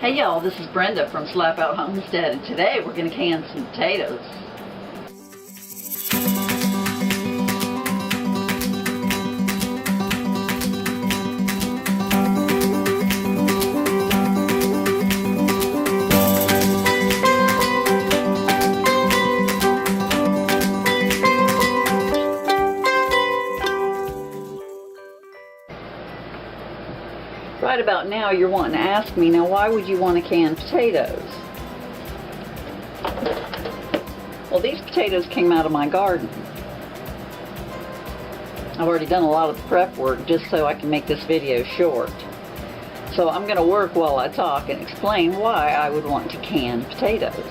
Hey y'all, this is Brenda from Slapout Homestead, and today we're going to can some potatoes. Right about now you're wanting to ask me, now why would you want to can potatoes? Well, these potatoes came out of my garden. I've already done a lot of the prep work just so I can make this video short. So I'm going to work while I talk and explain why I would want to can potatoes.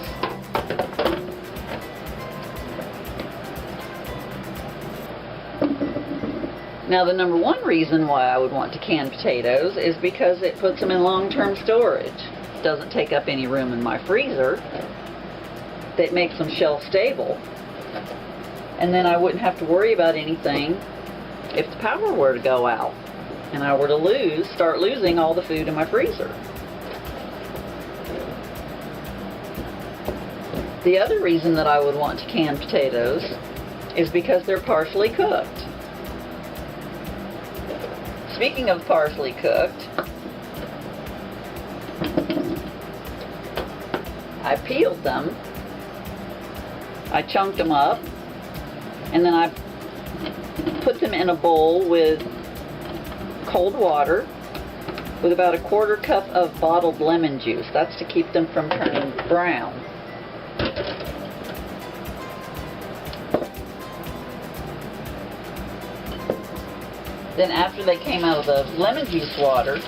Now, the number one reason why I would want to can potatoes is because it puts them in long-term storage. It doesn't take up any room in my freezer. That makes them shelf stable. And then I wouldn't have to worry about anything if the power were to go out and I were to start losing all the food in my freezer. The other reason that I would want to can potatoes is because they're partially cooked. Speaking of partially cooked, I peeled them, I chunked them up, and then I put them in a bowl with cold water with about 1/4 cup of bottled lemon juice. That's to keep them from turning brown. Then after they came out of the lemon juice water,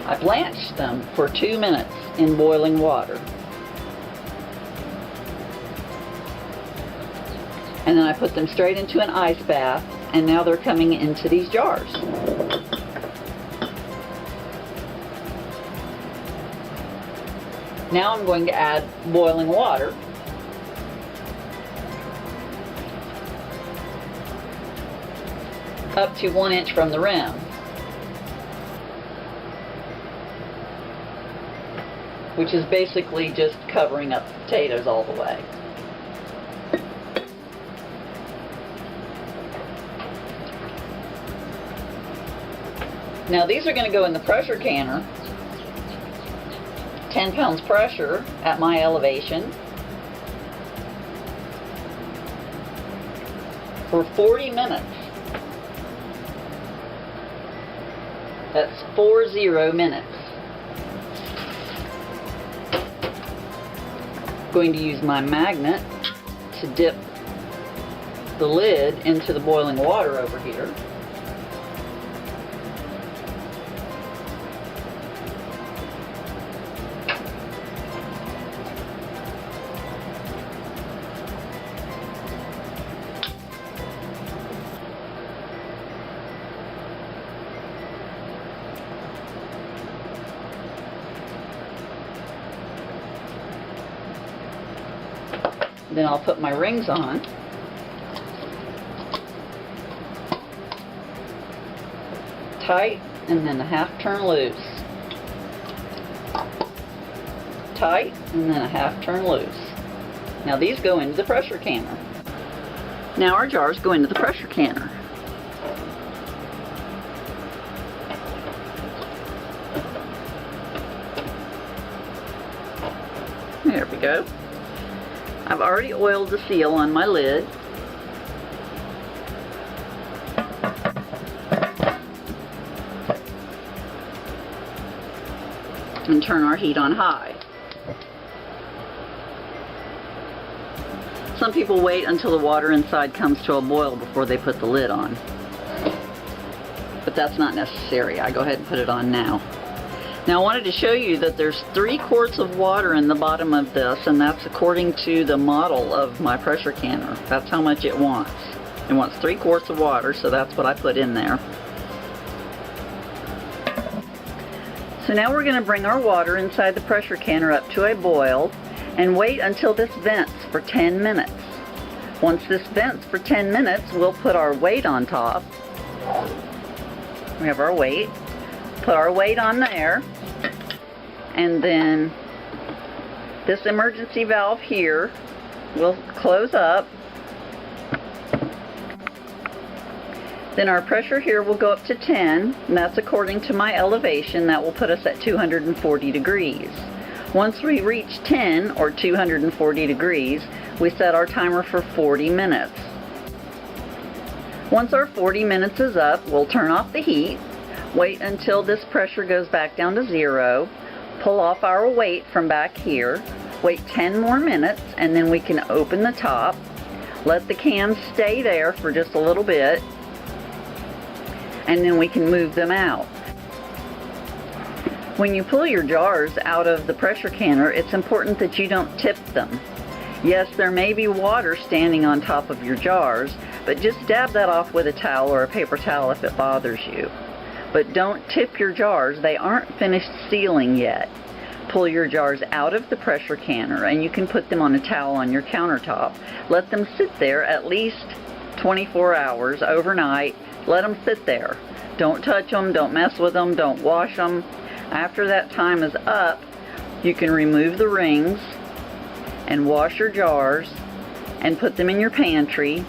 I blanched them for 2 minutes in boiling water. And then I put them straight into an ice bath, and now they're coming into these jars. Now I'm going to add boiling water. Up to 1 inch from the rim. Which is basically just covering up the potatoes all the way. Now these are going to go in the pressure canner, 10 pounds pressure at my elevation, for 40 minutes. That's 40 minutes. I'm going to use my magnet to dip the lid into the boiling water over here. Then I'll put my rings on. Tight, and then a half turn loose. Tight, and then a half turn loose. Now these go into the pressure canner. Now our jars go into the pressure canner. There we go. I've already oiled the seal on my lid. And turn our heat on high. Some people wait until the water inside comes to a boil before they put the lid on. But that's not necessary. I go ahead and put it on now. Now I wanted to show you that there's 3 quarts of water in the bottom of this, and that's according to the model of my pressure canner. That's how much it wants. It wants 3 quarts of water, so that's what I put in there. So now we're going to bring our water inside the pressure canner up to a boil and wait until this vents for 10 minutes. Once this vents for 10 minutes, we'll put our weight on top. We have our weight. Put our weight on there, and then this emergency valve here will close up. Then our pressure here will go up to 10, and that's according to my elevation. That will put us at 240 degrees. Once we reach 10 or 240 degrees, we set our timer for 40 minutes. Once our 40 minutes is up, we'll turn off the heat, wait until this pressure goes back down to 0, pull off our weight from back here, wait 10 more minutes, and then we can open the top, let the cans stay there for just a little bit, and then we can move them out. When you pull your jars out of the pressure canner, it's important that you don't tip them. Yes, there may be water standing on top of your jars, but just dab that off with a towel or a paper towel if it bothers you. But don't tip your jars. They aren't finished sealing yet. Pull your jars out of the pressure canner, and you can put them on a towel on your countertop. Let them sit there at least 24 hours overnight. Let them sit there. Don't touch them, don't mess with them, don't wash them. After that time is up, you can remove the rings and wash your jars and put them in your pantry.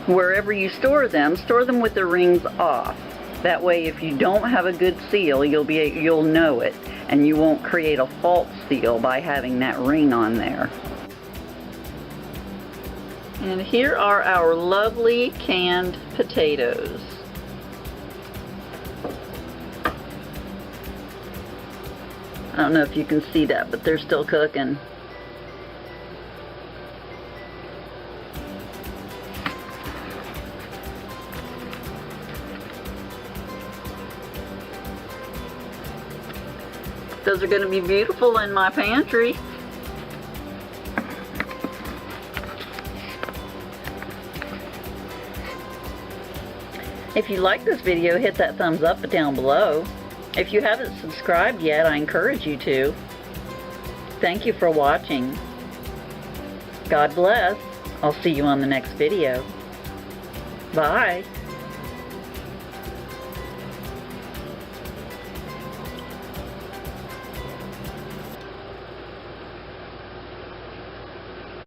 Wherever you store them with the rings off. That way, if you don't have a good seal, you'll know it, and you won't create a false seal by having that ring on there. And here are our lovely canned potatoes. I don't know if you can see that, but they're still cooking. Those are going to be beautiful in my pantry. If you like this video, hit that thumbs up down below. If you haven't subscribed yet, I encourage you to. Thank you for watching. God bless. I'll see you on the next video. Bye.